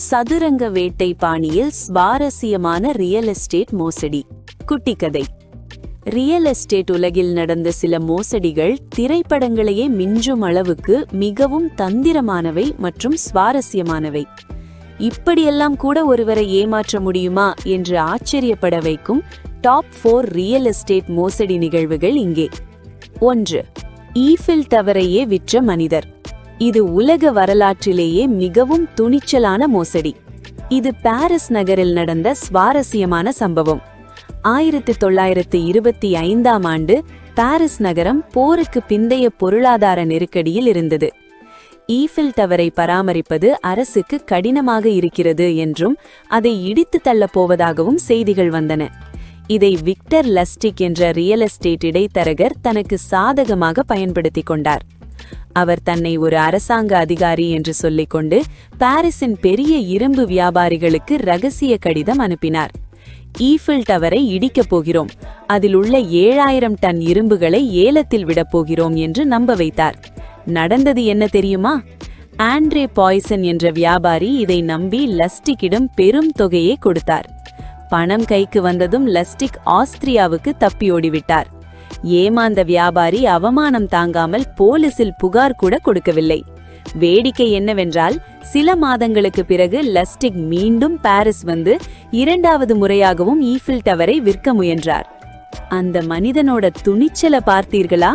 சதுரங்க வேட்டை பாணியில் சுவாரஸ்யமான ரியல் எஸ்டேட் மோசடி. குட்டிக்கதை. ரியல் எஸ்டேட் உலகில் நடந்த சில மோசடிகள் திரைப்படங்களையே மிஞ்சும் அளவுக்கு மிகவும் தந்திரமானவை மற்றும் சுவாரஸ்யமானவை. இப்படியெல்லாம் கூட ஒருவரை ஏமாற்ற முடியுமா என்று ஆச்சரியப்பட வைக்கும் டாப் 4 ரியல் எஸ்டேட் மோசடி நிகழ்வுகள் இங்கே. 1. ஈஃபில் டவரையே விற்ற மனிதர். இது உலக வரலாற்றிலேயே மிகவும் துணிச்சலான மோசடி. இது பாரிஸ் நகரில் நடந்த சுவாரஸ்யமான சம்பவம். 1925ஆம் ஆண்டு பாரிஸ் நகரம் போருக்கு பிந்தைய பொருளாதார நெருக்கடியில் இருந்தது. ஈஃபில் டவரை பராமரிப்பது அரசுக்கு கடினமாக இருக்கிறது என்றும் அதை இடித்து தள்ளப் போவதாகவும் செய்திகள் வந்தன. இதை விக்டர் லஸ்டிக் என்ற ரியல் எஸ்டேட் இடைத்தரகர் தனக்கு சாதகமாக பயன்படுத்திக் கொண்டார். அவர் தன்னை ஒரு அரசாங்க அதிகாரி என்று சொல்லிக்கொண்டு பாரிஸின் பெரிய இரும்பு வியாபாரிகளுக்கு ரகசிய கடிதம் அனுப்பினார். ஈஃபில் டவரை இடிக்கப் போகிறோம், அதில் உள்ள 7000 டன் இரும்புகளை ஏலத்தில் விடப்போகிறோம் என்று நம்ப வைத்தார். நடந்தது என்ன தெரியுமா? ஆண்ட்ரே பாய்சன் என்ற வியாபாரி இதை நம்பி லஸ்டிக்கிடம் பெரும் தொகையை கொடுத்தார். பணம் கைக்கு வந்ததும் லஸ்டிக் ஆஸ்திரியாவுக்கு தப்பி ஓடிவிட்டார். ஏமாந்த வியாபாரி அவமானம் தாங்காமல் போலீசில் புகார் கூட கொடுக்கவில்லை. வேடிக்கை என்னவென்றால், சில மாதங்களுக்கு பிறகு லஸ்டிக் மீண்டும் பாரிஸ் வந்து 2வது முறையாகவும் ஈஃபில் டவரை விற்க முயன்றார். அந்த மனிதனோட துணிச்சலை பார்த்தீர்களா?